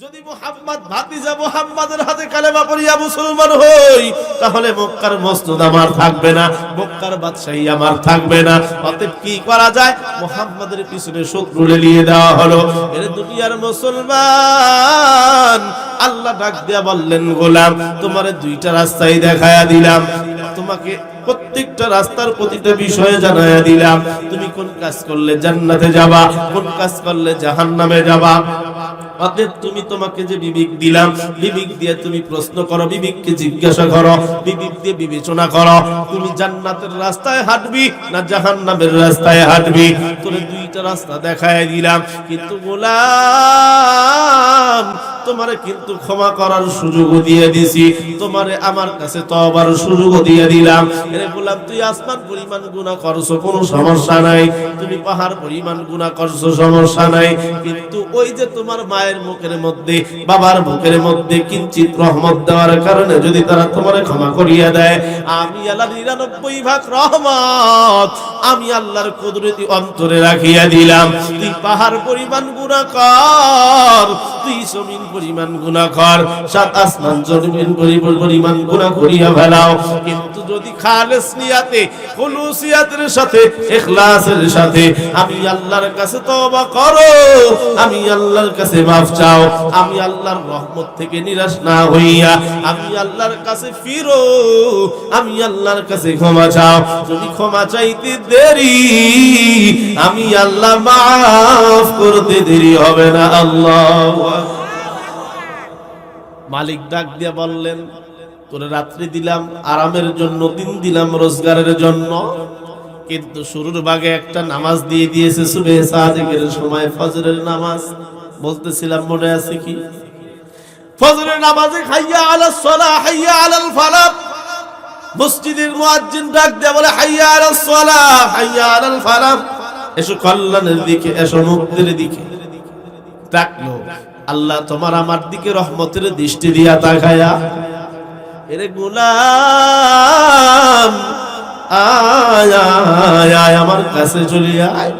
যদি মুহাম্মদ ভাতিজা মুহাম্মাদের হাতে কালেমা পড়িয়া মুসলমান হই, তাহলে মক্কার মসনদ আমার থাকবে না, মক্কার বাদশাহী আমার থাকবে না। অতএব কি করা যায়? মুহাম্মাদের পিছনে শত্রু লেলিয়ে দেওয়া হলো। এর দুনিয়ার মুসলমান আল্লাহ ডাক দিয়া বললেন, গোলাম তোমারে দুইটা রাস্তাই দেখায়া দিলাম, তোমাকে প্রত্যেকটা রাস্তার প্রতিটা বিষয়ে জানায়া দিলাম। তুমি কোন কাজ করলে জান্নাতে যাবা, কোন কাজ করলে জাহান্নামে যাবা। অতএব তুমি, তোমাকে যে বিবেক দিলাম, বিবেক দিয়ে তুমি প্রশ্ন করো, বিবেককে জিজ্ঞাসা করো, বিবেক দিয়ে বিবেচনা করো, তুমি জান্নাতের রাস্তায় হাঁটবি না জাহান্নামের রাস্তায় হাঁটবি। তোরে দুইটা রাস্তা দেখায় দিলাম, কিন্তু গোলাম তোমারে কিন্তু ক্ষমা করার সুযোগ দিয়ে দিছি, তোমারে আমার কাছে তওবার সুযোগ দিয়ে দিলাম। এরে গোলাম, তুই আসমান পরিমাণ গুনাহ করছো, কোনো সমস্যা নাই, তুমি পাহাড় পরিমাণ গুনাহ করছো, সমস্যা নাই, কিন্তু ওই যে তোমার মায়ের মুখের মধ্যে, বাবার মুখের মধ্যে কিঞ্চিত রহমত দেওয়ার কারণে যদি তারা তোমারে ক্ষমা করিয়া দেয়, আমি আল্লাহ 99 ভাগ রহমত আমি আল্লাহর কুদরতি অন্তরে রাখিয়া দিলাম। তুই পাহাড় পরিমাণ গুনাহ কর, তুই জমিন পরিমাণ গুনাহ কর, সাত আসমান জমিন পরিমাণ গুনাহ করিয়া ফেলাও, কিন্তু যদি খালেস নিয়াতে, খুলুসিয়াতের সাথে, ইখলাসের সাথে আমি আল্লাহর কাছে তওবা করো, আমি আল্লাহর কাছে মাফ চাও, আমি আল্লাহর রহমত থেকে নিরাশ না হইয়া আমি আল্লাহর কাছে ফিরো, আমি আল্লাহর কাছে ক্ষমা চাও। যদি ক্ষমা চাইতে দেরি, আমি আল্লাহ মাফ করতে দেরি হবে না। আল্লাহু আকবার। মালিক ডাক দিয়া বললেন, তোরে রাত্রি দিলাম আরামের জন্য, দিন দিলাম রোজগারের জন্য, কিন্তু শুরুর ভাগে একটা নামাজ দিয়ে দিয়েছে সুবহে সাদিকের সময়, ফজরের নামাজ। বলতেছিলাম মনে আছে কি? ফজরের নামাজে হাইয়া আলাস সালাহ হাইয়া আলাল ফালাহ, মসজিদের মুয়াজ্জিন ডাক দিয়ে বলে হাইয়া আলাস সালাহ হাইয়া আলাল ফালাহ, এসো কল্যাণের দিকে, এসো মুক্তির দিকে। ডাকলো, আল্লাহ তোমার আমার দিকে রহমতের দৃষ্টি দিয়া তাকায়া, এরে গোলাম আয় আয় আয় আমার কাছে চলে আয়।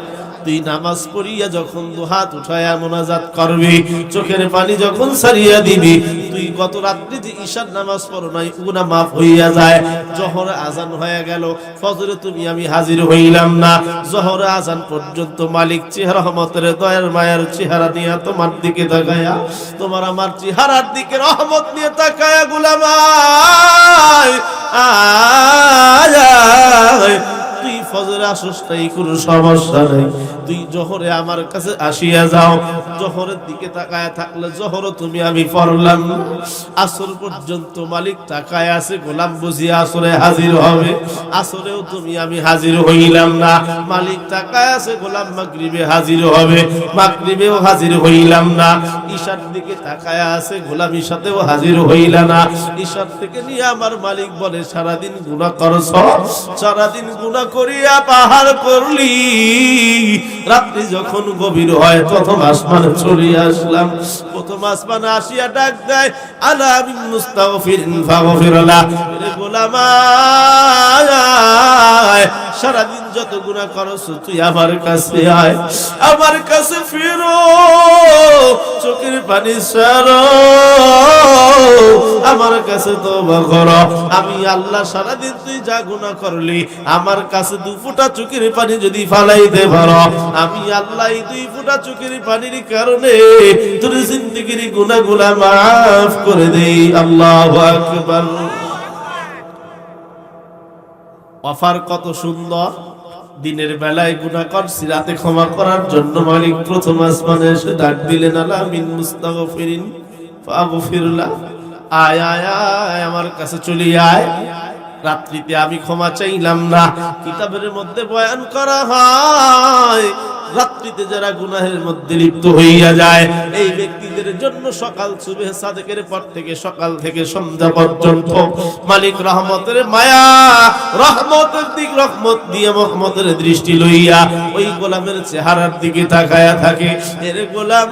তুই নামাজ পড়িয়া যখন দুহাত উঠায়া মোনাজাত করবি, চোখের পানি যখন ছাড়িয়া দিবি, তুই গত রাত্রি যে ঈশার নামাজ পড়ো নাই, গুনাহ মাফ হইয়া যায়। জোহরে আজান হয়ে গেল, ফজরে তুমি আমি হাজির হইলাম না, জোহরে আজান পর্যন্ত মালিক চেহারা রহমতের দয়ার মায়ার চেহারা নিয়ে তোমার দিকে তাকায়া, তোমার আমার চেহারার দিকে রহমত নিয়ে তাকায়া, গোলাম আয় আয় আয়। তুই ফজরে আসস নাই, কোনো সমস্যা নাই, তুই জোহরে আমার কাছে আসিয়া যাও। জোহরের দিকে তাকায়া থাকলে জোহরও তুমি আমি পড়লাম, আসর পর্যন্ত মালিক তাকায় আছে, গোলাম বুঝি আসরে হাজির হবে, আসরেও তুমি আমি হাজির হইলাম না। মালিক তাকায় আছে, গোলাম মাগরিবে হাজির হবে, মাগরিবেও হাজির হইলাম না। ঈশার দিকে তাকায় আছে, গোলাম ঈশাতেও হাজির হইলা না। ঈশার থেকে নিয়ে আমার মালিক বলে, সারাদিন গুনাহ করছ, সারাদিন গুনাহ করিয়া পাহাড় করলি, রাত্রি যখন গভীর হয় প্রথম আসমানে চলে আসলাম, প্রথম আসমানে আসিয়া ডাক দেয়, আলা মিন মুস্তাগফিরিন ফাগফির লাহ। রে গোলাম আয়, সারাদিন যত গুনাহ করছ তুই আমার কাছে আয়, আমার কাছে ফিরো, চোখের পানি ছাড়ো, আমার কাছে তওবা করো। আমি আল্লাহ সারাদিন তুই যা গুনাহ করলি, আমার কাছে 2 ফোঁটা চোখের পানি যদি ফালাইতে পারো, আমি আল্লাহ এই 2 ফোঁটা চোখের পানির কারণে তোর জিন্দেগির গুনাহগুলো মাফ করে দেই। আল্লাহু আকবার। অফার কত সুন্দর! দিনের বেলায় গুনাহ করছি, রাতে ক্ষমা করার জন্য মালিক প্রথম আসমানে এসে ডাক দিলেন, আলা মিন মুস্তাগফিরিন ফাগফির লাহ, আয় আয় আয় আমার কাছে চলে আয়। রাত্রিতে আমি ক্ষমা চাইলাম না। কিতাবের মধ্যে বয়ান করা হয়, রাত্রিতে যারা গুনাহের মধ্যে লিপ্ত হইয়া যায়, এই ব্যক্তিদের জন্য সকাল সুবহে সাদেকের পর থেকে সকাল থেকে সন্ধ্যা পর্যন্ত মালিক রহমতের মায়া, রহমতের দিক রহমত দিয়ে রহমতের দৃষ্টি লইয়া ওই গোলামের চেহারার দিকে তাকায়া থাকে। এর গোলাম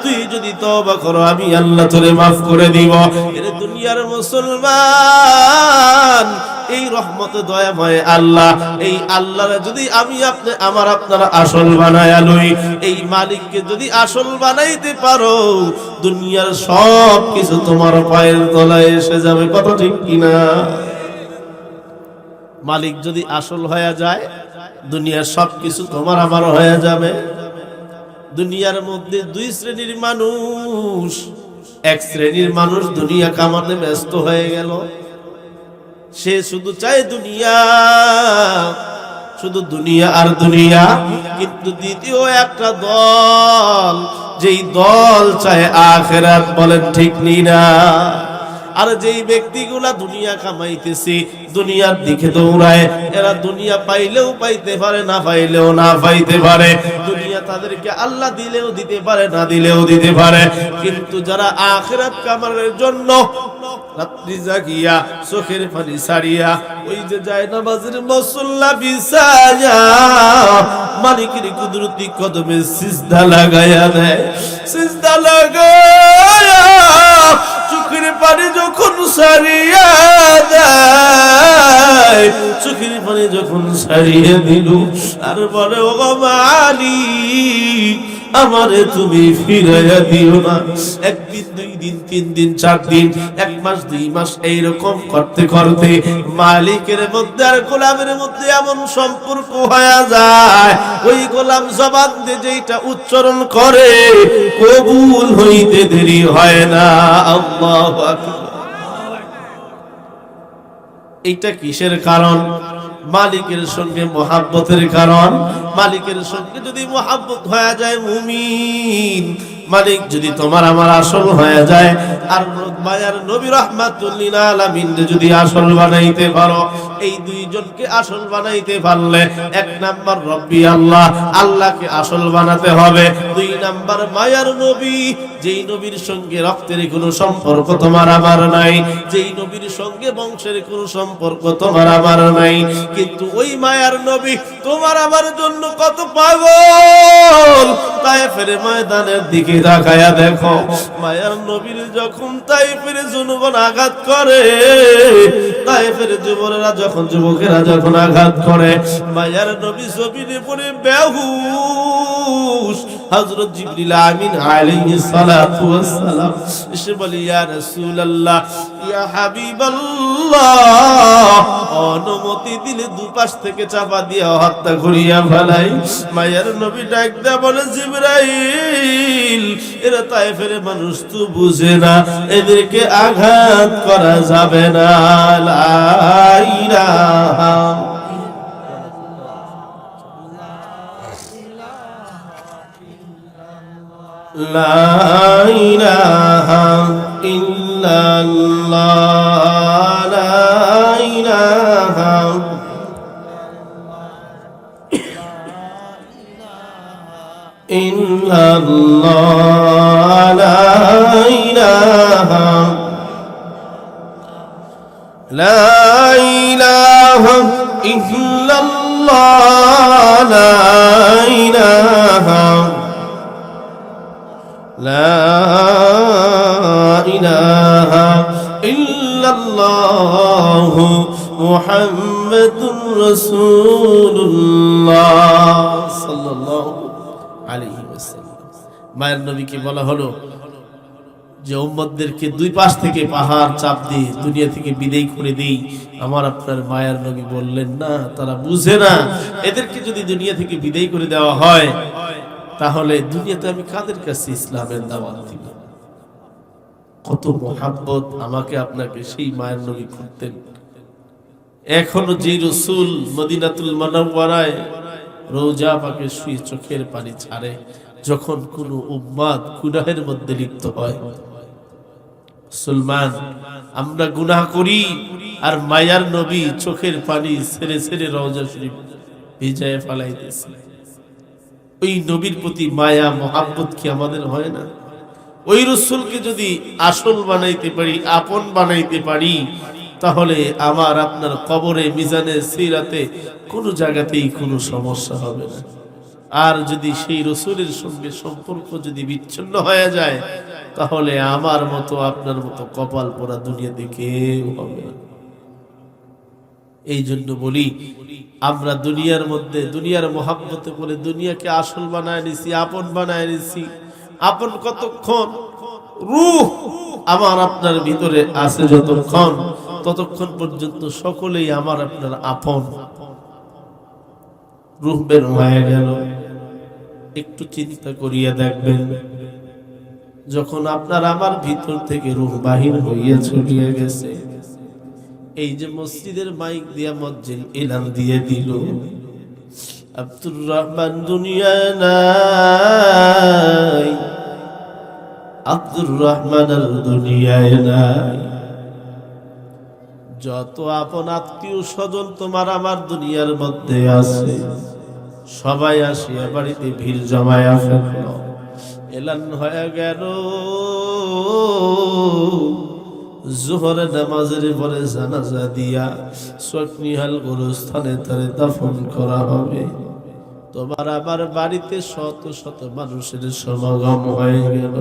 তুই যদি তওবা করো আমি আল্লাহ তোরে মাফ করে দিব। এর দুনিয়ার মুসলমান, এই রহমত দয়াময় আল্লাহ, এই আল্লাহর যদি আমি আপনি আমার আপনারা আসল বানায়া লই, এই মালিককে যদি আসল বানাইতে পারো, দুনিয়ার সব কিছু তোমার পায়ের তলায় এসে যাবে। কত ঠিক কিনা? মালিক যদি আসল হয়ে যায়, দুনিয়ার সব কিছু তোমার আমার হয়ে যাবে। দুনিয়ার মধ্যে দুই শ্রেণীর মানুষ। এক শ্রেণীর মানুষ দুনিয়া কামাতে ব্যস্ত হয়ে গেল, সে শুধু চায় দুনিয়া, শুধু দুনিয়া আর দুনিয়া। কিন্তু দ্বিতীয় একটা দল, যেই দল চায় আখিরাত। বলেন ঠিক না? আর যেই ব্যক্তিগুলা দুনিয়া কামাইতেছে, দুনিয়ার দিকে দৌড়ায়, এরা দুনিয়া পাইলেও পাইতে পারে, না পাইলেও না পাইতে পারে। দুনিয়া তাদেরকে আল্লাহ দিলেও দিতে পারে, না দিলেও দিতে পারে। কিন্তু যারা আখিরাত কামানোর জন্য রাত্রি জাগিয়া চোখের পানি ছাড়িয়া ওই যে যায় নামাজের মুসল্লা বিছায়া মালিকের কুদরতি কদমে সিজদা লাগায়া দেয়, সিজদা লাগায়া চোখের পানি যখন ছাড়িয়া দেয়, চোখের পানি যখন ছাড়িয়ে দিল আর বলে ও মালিক আমারে তুমি ফিরাইয়া দিও না। একদিন, দুই দিন, তিন দিন, চার দিন, এক মাস, দুই মাস, এইরকম করতে করতে মালিকের মধ্যে আর গোলামের মধ্যে এমন সম্পর্ক হয়ে যায়, ওই গোলাম জবান দিয়ে যেটা উচ্চারণ করে কবুল হইতে দেরি হয় না। আল্লাহু আকবার। এইটা কিসের কারণ? মালিকের সঙ্গে মহাব্বতের কারণ। মালিকের সঙ্গে যদি মহাব্বত হয়ে যায় মুমিন, মালিক যদি তোমার আমার আসল হয়ে যায়, আর মায়ার নবী রাহমাতুল লিল আলামিন যদি আসল বানাইতে পারো, এই দুইজনকে আসল বানাইতে পারলে, এক নাম্বার রব্বি আল্লাহ, আল্লাহকে আসল বানাতে হবে। দুই নাম্বার মায়ার নবী, যেই নবীর সঙ্গে রক্তের কোনো সম্পর্ক তোমার আমার নাই, যেই নবীর সঙ্গে বংশের কোনো সম্পর্ক তোমার আমার নাই, কিন্তু ওই মায়ার নবী তোমার আমার জন্য কত পাগল। তায়েফের ময়দানের দিকে তাকায়া দেখো, মায়ার নবীর যখন তায়েফের জনগণ আঘাত করে, তায়েফের যুবকেরা যখন আঘাত করে, মায়ার নবী জমিনে পড়ে বেহুশ। হযরত জিবরিল আমিন আলাইহিস সালাতু ওয়াস সালাম এসে বলে ইয়া রাসূলুল্লাহ, ইয়া হাবিবাল্লাহ, অনুমতি দিলে দুপাশ থেকে চাপা দিয়ে হত্যা করিয়া ফেলাই। মায়ার নবী ডাক দেয়া বলে জিবরাইল, এরা তায়েফের মানুষ তো বুঝে না, এদেরকে আঘাত করা যাবে না। লা ইলাহা লা ইলাহা ইল্লাল্লাহ, লা ইলাহা ইল্লাল্লাহ, লা ইলাহা লা ইলাহা ইল্লাল্লাহ, লা ইলাহা লা ইলাহা ইল্লাল্লাহ মুহাম্মাদুর রাসূলুল্লাহ সাল্লাল্লাহু আলাইহি ওয়াসাল্লাম। মায়ের নবীকে বলা হলো যে উম্মতদেরকে দুই পাশ থেকে পাহাড় চাপ দিয়ে দুনিয়া থেকে বিদায় করে দেই। আমার আপনার মায়ের নবী বললেন না, তারা বুঝে না, এদেরকে যদি দুনিয়া থেকে বিদায় করে দেওয়া হয় তাহলে দুনিয়াতে আমি কাদের কাছে ইসলামের দাওয়াত দিব? কত মোহাব্বত আমাকে আপনাকে সেই মায়ের নবী করতেন। এখনো যে রাসূল মদিনাতুল মুনাওয়ারায় রওজা পাকে শুয়ে চোখের পানি ছাড়ে যখন কোন উম্মত গুনাহের মধ্যে লিপ্ত হয়। মুসলমান আমরা গুনাহ করি আর মায়ার নবী চোখের পানি ছেড়ে ছেড়ে রওজা শরীফ ভিজায় ফেলাইতেছে। ওই নবীর প্রতি মায়া মোহাব্বত কি আমাদের হয় না? ওই রাসূলকে যদি আসল বানাইতে পারি, আপন বানাইতে পারি, তাহলে আমার আপনার কবরে, মিজানে, সিরাতে কোনো জায়গাতেই কোনো সমস্যা হবে না। আর যদি সেই রসুলের সঙ্গে সম্পর্ক যদি বিচ্ছিন্ন হয়ে যায়, তাহলে আমার মতো আপনার মতো কপাল পোড়া দুনিয়াতে কেউ হবে না। এই জন্য বলি, আমরা দুনিয়ার মধ্যে দুনিয়ার মোহাব্বতে করে দুনিয়াকে আসল বানায় নিছি, আপন বানায় নিছি। আপন কতক্ষণ? রূহ আমার আপনার ভিতরে আছে যতক্ষণ, ততক্ষণ পর্যন্ত সকলেই আমার আপনার আপন। রূহ বের হয়ে গেল, একটু চিন্তা করিয়া দেখবেন, যখন আপনার আমার ভিতর থেকে রূহ বাহির হইয়া ছড়িয়ে গেছে, এই যে মসজিদের মাইক দিয়া মজ্জিল এলান দিয়ে দিল, আব্দুর রহমান দুনিয়ায় নাই, আব্দুর রহমান আর দুনিয়ায় নাই। যত আপন আত্মীয় স্বজন তোমার আমার দুনিয়ার মধ্যে আছে, সবাই আসিয়া বাড়িতে ভিড় জমায়া ফেলল। এলান হয়ে গেল, জোহরে নামাজের পরে জানাজা দিয়া সকনিহাল গোরস্থানে তারে দাফন করা হবে। তোমার আমার বাড়িতে শত শত মানুষের সমাগম হয়ে গেল।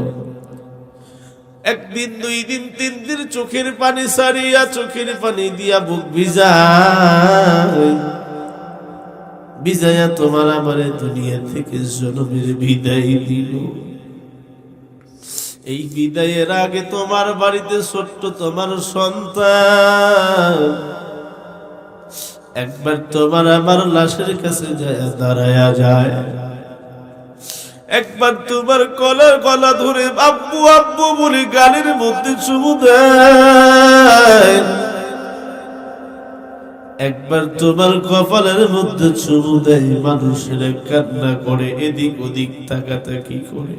একদিন, দুই দিন, তিন দিন চোখের পানি সারিয়া, চোখের পানি দিয়া বুক ভিজাইয়া তোমার আমার দুনিয়া থেকে জনমের বিদায় দিল। এই বিদায়ের আগে তোমার বাড়িতে ছোট্ট তোমার সন্তান একবার তোমার আমার লাশের কাছে যায় দাঁড়ায়া যায়, একবার তোমার গলা ধরে আব্বু আব্বু বলে গানের মধ্যে চুমু দেয়, একবার তোমার কপালের মধ্যে চুমু দেয়। মানুষের কান্না করে, এদিক ওদিক তাকাতাকি করে,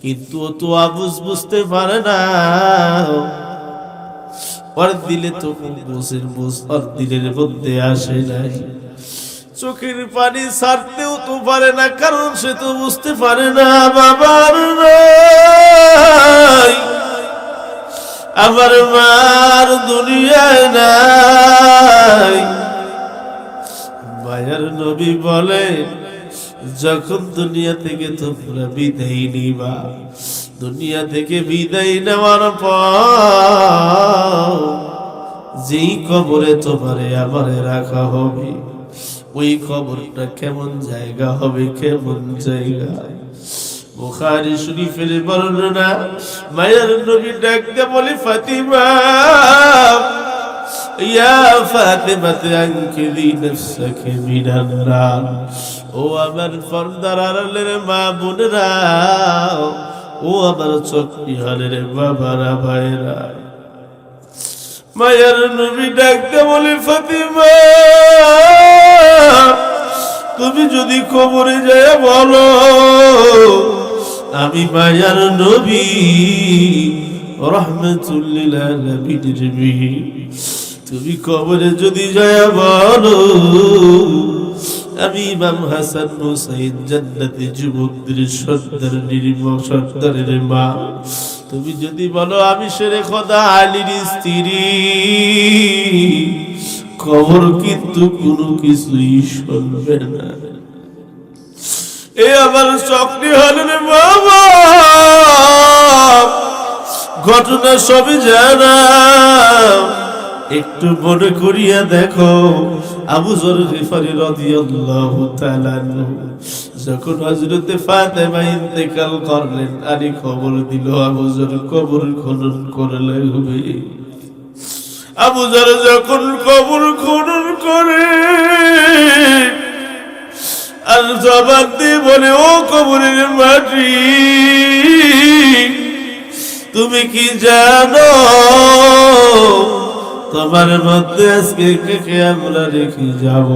কিন্তু ও তো আবুজ বুঝতে পারে না। ওর দিলে তো বুঝের বুঝ ওর দিলের মধ্যে আসে নাই। চোখের পানি ছাড়তেও তো পারে না, কারণ সে তো বুঝতে পারে না বাবার নাই, আমার মার দুনিয়ায় নাই। মায়ার নবী বলে, যখন দুনিয়া থেকে তোমরা বিদায় নিবা, দুনিয়া থেকে বিদায় নেওয়ার পর যেই কবরে তোমারে আমারে রাখা হবে, ওই কবরটা কেমন জায়গা হবে, কেমন জায়গা। বুখারী শরীফের বর্ণনা, মায়ের নবী ডাকতে বলে, ফাতিমা ইয়া ফাতিমা আনকিদি নাফসাকি মিনান নার। ও আমার পর্দার আড়ালের মা বোনেরা, ও আমার চোখনিহালের বাবারা ভাইরা, মায়ের নবী ডাকতে বলে, ফাতিমা তুমি যদি কবরে যায় বলো, আমি মায়ার নবী রাহমাতুল লিল আলামিনের নবী, তুমি কবরে যদি যায় বলো, আমি ইমাম হাসান হুসাইন জান্নাতে যুবকদের সর্দার নির্মম সর্দারের মা, তুমি যদি বলো আমি শেরে খোদা আলীর স্ত্রী, কবর কিন্তু কোনো কিছুই শুনবে না। এ আমার চকরি হলেন বাবা, ঘটনা সবই জানা, একটু মনে করিয়া দেখো। আবু যর গিফারী রাদিয়াল্লাহু তাআলা যখন হযরতে ফাতেমা ইন্তেকাল করলেন, আলী খবর দিল আবু যর কবর খনন করলে হবে। আবু যর যখন কবর খনন করে আর জবাব দিয়ে বলে, ও কবরের মাটি, তুমি কি জানো তোমার মধ্যে আজকে কে আমরা রেখে যাব?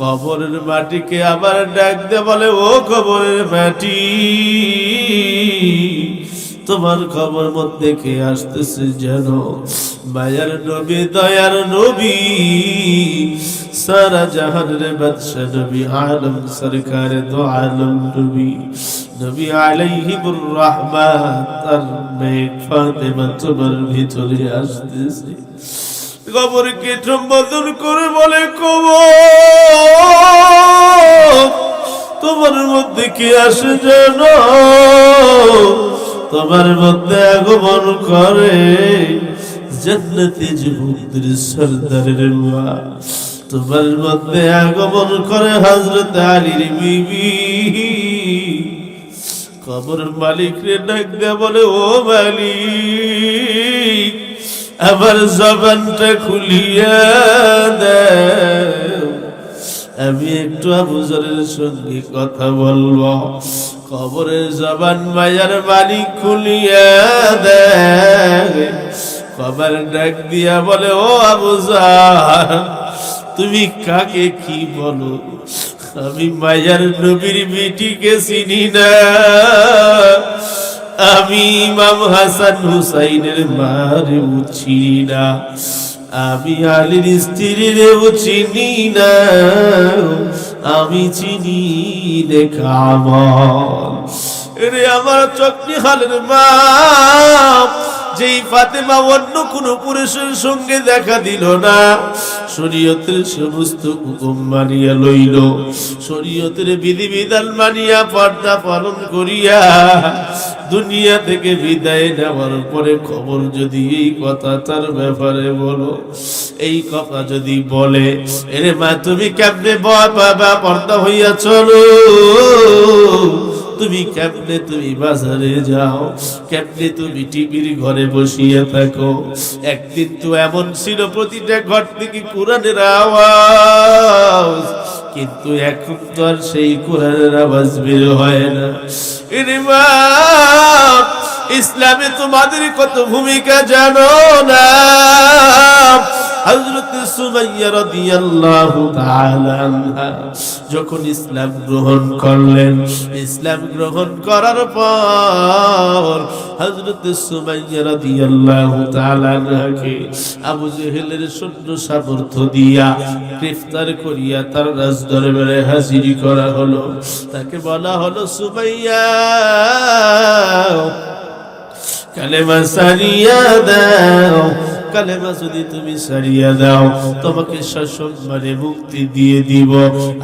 কবরের মাটিকে আবার ডাক দে বলে, ও কবরের মাটি, তোমার খবর মধ্যে কে আসতেছে জানো? মায়ার নবী, দয়ার নবী, সারা জাহানের বাদশা নবী, আলম সরকার দো আলম নবী, নবী আলাইহিমুর রাহমাত আর মেয়ে ফাতেমা তোমার ভিতরে আসতেছে। কবরকে সম্বোধন করে বলে, কবর তোমার মধ্যে কি আসে জানো? তোমার মধ্যে আগমন করে জান্নাতি যুবকদের সরদারের মা। তোমার মধ্যে আগমন করে হযরত আলীর বিবি। কবর মালিক রে ডাক দেয়া বলে, ও মালিক, আমার জবানটা খুলিয়া দাও, আমি একটু আবু যরের সঙ্গে কথা বলবো। কবরের জবান মায়ার মালিক খুলিয়া দেয়। কবর ডাক দিয়া বলে, ও আবু যর, তুমি কাকে কি বলো? আমি মায়ার নবীর বেটিকে চিনি না, আমি ইমাম হাসান হুসাইনের মারেও চিনি না, আমি আলীর স্ত্রীরেও চিনি না, আমি চিনি রে কামল। রে আমার চকনি হালের মা, যেই ফাতেমা অন্য কোন পুরুষের সঙ্গে দেখা দিল না, শরীয়তের সমস্ত হুকুম মানিয়া লইল, শরীয়তের বিধিবিধান মানিয়া পর্দা পালন করিয়া দুনিয়া থেকে বিদায় নেওয়ার পরে খবর যদি এই কথা তার ব্যাপারে বলো, এই কথা যদি বলে, এরে মা তুমি কেমনে বাবা পর্দা হইয়া চলো, তুমি কেমনে তুমি বাজারে যাও, কেমনে তুমি টিভির ঘরে বসিয়া থাকো। একদিন তো এমন ছিল প্রতিটা ঘর থেকে কোরআনের আওয়াজ, কিন্তু এখন তো আর সেই কোরআনের আওয়াজ বের হয় না। এরে মা, ইসলামে তোমাদের কত ভূমিকা জানো না? হযরত সুমাইয়া রাদিয়াল্লাহু তাআলা আনহা যখন ইসলাম গ্রহণ করলেন, ইসলাম গ্রহণ করার পর হযরত সুমাইয়া রাদিয়াল্লাহু তাআলা আনহাকে আবু জেহেলের সৈন্য সামর্থ্য দিয়া গ্রেফতার করিয়া তার রাজ দরবারে হাজির করা হলো। তাকে বলা হলো, সুমাইয়া কালেমা সারিয়া দাও, কালেমা যদি তুমি সারিয়া দাও তোমাকে সসম্মানে মুক্তি দিয়ে দিব,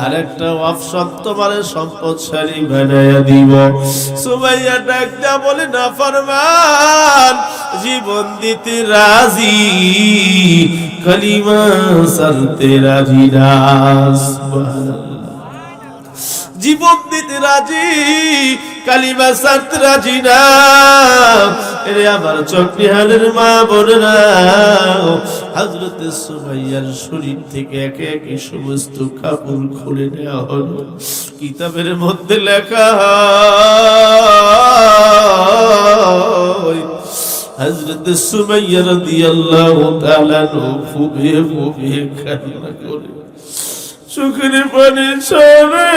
আর একটা অপশন তোমার সম্পদশালী বানায়া দিব। সুমাইয়া ডাক দেয়া বলে, না ফরমান, জীবন দিতে রাজি, কালিমা সারতে রাজি না। জীবন দিতে রাজি, কালিমা সারতে রাজি না। এরে আমার চোখে হালের মা বোনেরা, হযরত সুমাইয়ার শরীর থেকে একে একে সমস্ত কাপড় খুলে নেওয়া হলো। কিতাবের মধ্যে লেখা হয়, হযরত সুমাইয়া রাদিয়াল্লাহু তাআলা ফুপিয়ে ফুপিয়ে কান্না করে চোখের পানি ঝরে।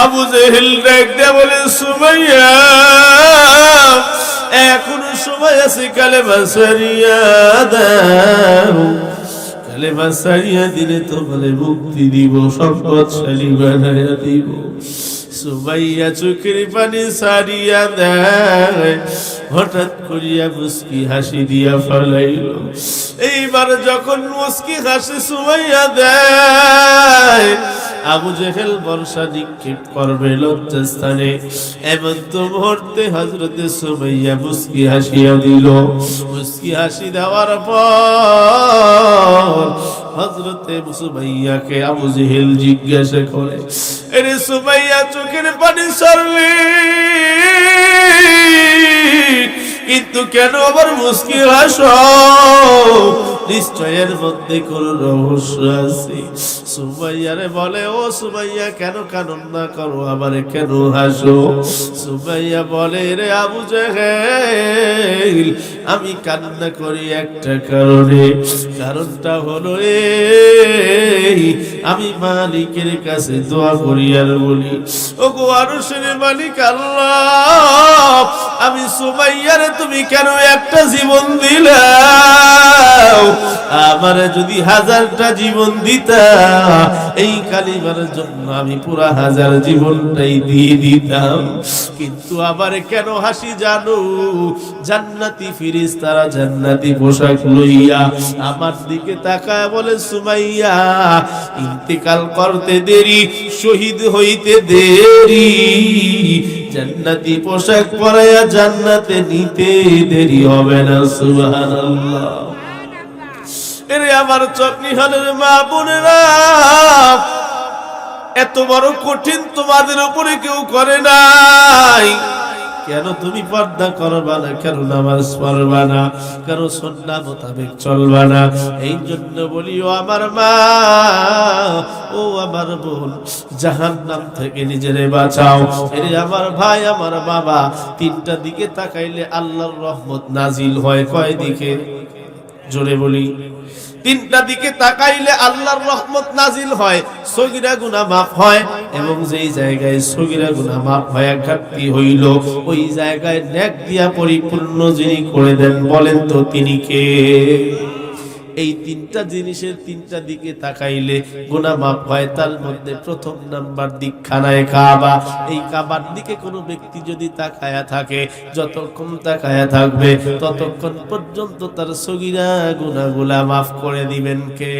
আবু জেহেল ডাক দেয়া বলে, সুমাইয়া এখনো সময় আছে, কালেমা সারিয়া দাও, কালেমা সারিয়া দিলে তোমারে মুক্তি দিব, সম্পদশালী বানাইয়া দিব। সুমাইয়া চোখের পানি সারিয়া দেয়, হঠাৎ করিয়া মুস্কি হাসি দিয়া ফলাইল। এইবার যখন মুস্কি হাসি সুমাইয়া দেয়, আবু জেহেল বর্ষা নিক্ষেপ করবে লজ্জাস্থানে, এমন তো মুহূর্তে হযরত সুমাইয়া মুস্কি হাসিয়া দিল। মুস্কি হাসি দেওয়ার পর হযরত সুমাইয়াকে আবু জেহেল জিজ্ঞাসা করে, এরে সুমাইয়া চোখের পানি সরলি, কিন্তু কেন আবার মুস্কি হাসো? নিশ্চয়ের মধ্যে কোন রহস্য আছে। সুমাইয়ারে বলে, ও সুমাইয়া কেন কান্না করো, আবার কেন হাসো? সুমাইয়া বলে, রে আবু জেহেল, আমি কান্না করি একটা কারণে, কারণটা হলো এই, আমি মালিকের কাছে দোয়া করি আর বলি, ও গো আরশের মালিক আল্লাহ, আমি সুমাইয়ারে তুমি কেন একটা জীবন দিলা? আমারে যদি 1000টা জীবন দিতা এই কালিমার জন্য আমি পুরা হাজার জীবনটাই দিয়ে দিতাম। কিন্তু আবার কেন হাসি জানো? জান্নাতি ফেরেশতারা জান্নাতি পোশাক লইয়া আমার দিকে তাকায় বলে, সুমাইয়া ইন্তেকাল করতে দেরি, শহীদ হইতে দেরি, জান্নাতি পোশাক পরাইয়া জান্নাতে নিতে দেরি হবে না। সুবহানাল্লাহ। এরে আমার চকনিহালের মা বোনেরা, এত বড় কঠিন তোমাদের উপরে কেউ করে নাই। কেন তুমি পর্দা করবা না? কেন নামাজ পড়বা না? কেন সুন্নাহ মোতাবেক চলবা না? এই জন্য বলি, ও আমার মা, ও আমার বোন, জাহান্নাম থেকে নিজেরে বাঁচাও। এরে আমার ভাই, আমার বাবা, তিনটা দিকে তাকাইলে আল্লাহর রহমত নাজিল হয়। কয় দিকে? জোরে বলি। তিনটা দিকে তাকাইলে আল্লাহর রহমত নাজিল হয়, সগীরা গুনাহ মাফ হয়, এবং যেই জায়গায় সগীরা গুনাহ মাফ হয় ঘাটতি হইল, ওই জায়গায় নেক দিয়া পরিপূর্ণ যিনি করে দেন, বলেন তো তিনি কে? এই তিনটা জিনিসের তিনটা দিকে তাকাইলে গুনাহ মাফ হয়। তার মধ্যে প্রথম নাম্বার দিক খানায়ে কাবা। এই কাবার দিকে কোনো ব্যক্তি যদি তাকায়া থাকে, যতক্ষণ তাকায়া থাকবে ততক্ষণ পর্যন্ত তার সগীরা গুনাহগুলা মাফ করে দিবেন কে?